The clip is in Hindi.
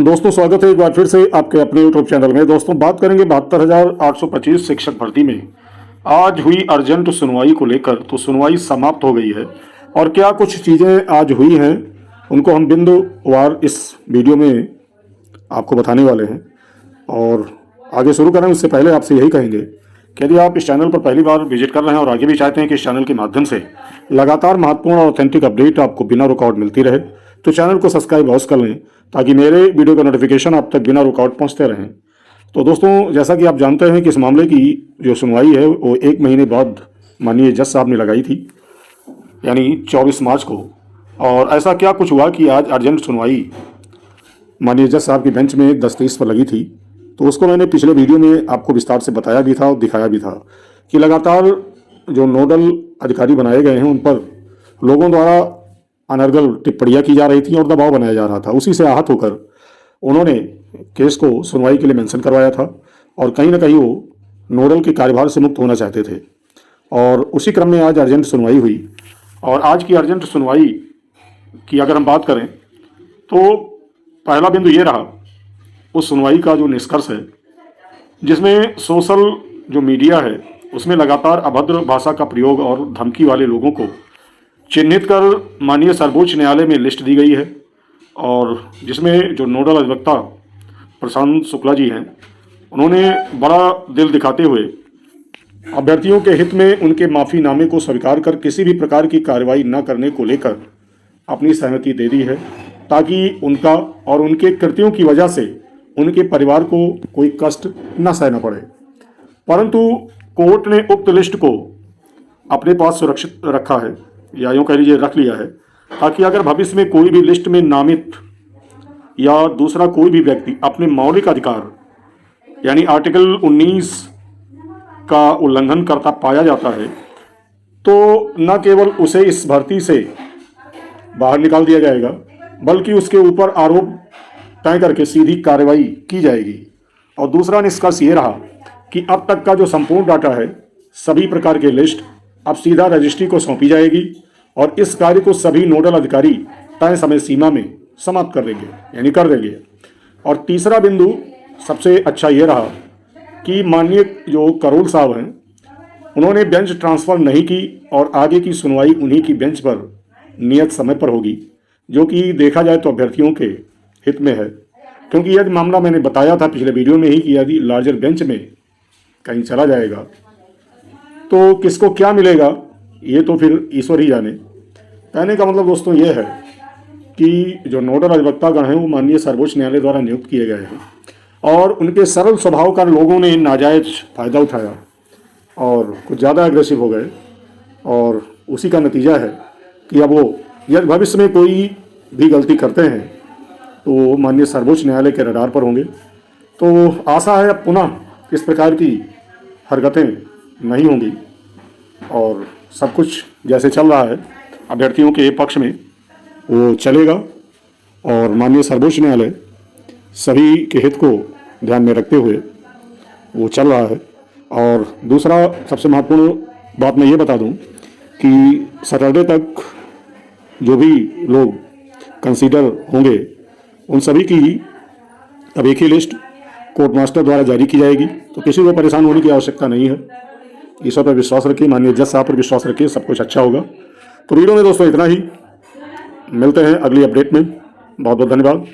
दोस्तों स्वागत है एक बार फिर से आपके अपने यूट्यूब चैनल में। दोस्तों बात करेंगे 72,825 शिक्षक भर्ती में आज हुई अर्जेंट सुनवाई को लेकर। तो सुनवाई समाप्त हो गई है और क्या कुछ चीज़ें आज हुई हैं उनको हम बिंदुवार इस वीडियो में आपको बताने वाले हैं। और आगे शुरू करें उससे पहले आपसे यही कहेंगे कि यदि आप इस चैनल पर पहली बार विजिट कर रहे हैं और आगे भी चाहते हैं कि इस चैनल के माध्यम से लगातार महत्वपूर्ण और ऑथेंटिक अपडेट आपको बिना रुकावट मिलती रहे तो चैनल को सब्सक्राइब अवश्य कर लें ताकि मेरे वीडियो का नोटिफिकेशन आप तक बिना रुकावट पहुंचते रहें। तो दोस्तों जैसा कि आप जानते हैं कि इस मामले की जो सुनवाई है वो 1 महीने बाद माननीय जज साहब ने लगाई थी, यानी 24 मार्च को। और ऐसा क्या कुछ हुआ कि आज अर्जेंट सुनवाई माननीय जज साहब की बेंच में 10:30 पर लगी थी। तो उसको मैंने पिछले वीडियो में आपको विस्तार से बताया भी था और दिखाया भी था कि लगातार जो नोडल अधिकारी बनाए गए हैं उन पर लोगों द्वारा अनर्गल टिप्पणियां की जा रही थी और दबाव बनाया जा रहा था। उसी से आहत होकर उन्होंने केस को सुनवाई के लिए मेंशन करवाया था और कहीं ना कहीं वो नोडल के कार्यभार से मुक्त होना चाहते थे। और उसी क्रम में आज अर्जेंट सुनवाई हुई। और आज की अर्जेंट सुनवाई की अगर हम बात करें तो पहला बिंदु ये रहा उस सुनवाई का जो निष्कर्ष है, जिसमें सोशल जो मीडिया है उसमें लगातार अभद्र भाषा का प्रयोग और धमकी वाले लोगों को चिन्हित कर माननीय सर्वोच्च न्यायालय में लिस्ट दी गई है। और जिसमें जो नोडल अधिवक्ता प्रशांत शुक्ला जी हैं उन्होंने बड़ा दिल दिखाते हुए अभ्यर्थियों के हित में उनके माफ़ीनामे को स्वीकार कर किसी भी प्रकार की कार्रवाई न करने को लेकर अपनी सहमति दे दी है ताकि उनका और उनके कृत्यों की वजह से उनके परिवार को कोई कष्ट न सहना पड़े। परंतु कोर्ट ने उक्त लिस्ट को अपने पास सुरक्षित रखा है या यूँ कह लीजिए रख लिया है ताकि अगर भविष्य में कोई भी लिस्ट में नामित या दूसरा कोई भी व्यक्ति अपने मौलिक अधिकार यानी आर्टिकल 19 का उल्लंघन करता पाया जाता है तो न केवल उसे इस भर्ती से बाहर निकाल दिया जाएगा बल्कि उसके ऊपर आरोप तय करके सीधी कार्रवाई की जाएगी। और दूसरा निष्कर्ष ये रहा कि अब तक का जो संपूर्ण डाटा है सभी प्रकार के लिस्ट अब सीधा रजिस्ट्री को सौंपी जाएगी और इस कार्य को सभी नोडल अधिकारी तय समय सीमा में समाप्त कर देंगे यानी कर देंगे। और तीसरा बिंदु सबसे अच्छा ये रहा कि माननीय जो करोल साहब हैं उन्होंने बेंच ट्रांसफ़र नहीं की और आगे की सुनवाई उन्हीं की बेंच पर नियत समय पर होगी, जो कि देखा जाए तो अभ्यर्थियों के हित में है। क्योंकि यदि मामला मैंने बताया था पिछले वीडियो में ही कि यदि लार्जर बेंच में कहीं चला जाएगा तो किसको क्या मिलेगा ये तो फिर ईश्वर ही जाने। कहने का मतलब दोस्तों ये है कि जो नोडल अधिवक्तागण हैं वो माननीय सर्वोच्च न्यायालय द्वारा नियुक्त किए गए हैं और उनके सरल स्वभाव का लोगों ने नाजायज फ़ायदा उठाया और कुछ ज़्यादा एग्रेसिव हो गए। और उसी का नतीजा है कि अब वो यदि भविष्य में कोई भी गलती करते हैं तो वो माननीय सर्वोच्च न्यायालय के रडार पर होंगे। तो आशा है अब पुनः इस प्रकार की हरकतें नहीं होंगी और सब कुछ जैसे चल रहा है अभ्यर्थियों के पक्ष में वो चलेगा। और माननीय सर्वोच्च न्यायालय सभी के हित को ध्यान में रखते हुए वो चल रहा है। और दूसरा सबसे महत्वपूर्ण बात मैं ये बता दूं कि सैटरडे तक जो भी लोग कंसीडर होंगे उन सभी की अब एक ही लिस्ट कोर्ट मास्टर द्वारा जारी की जाएगी। तो किसी को परेशान होने की आवश्यकता नहीं है। ईश्वर पर विश्वास रखिए, माननीय जज साहब पर विश्वास रखिए, सब कुछ अच्छा होगा। तो वीडियो में दोस्तों इतना ही, मिलते हैं अगली अपडेट में। बहुत बहुत धन्यवाद।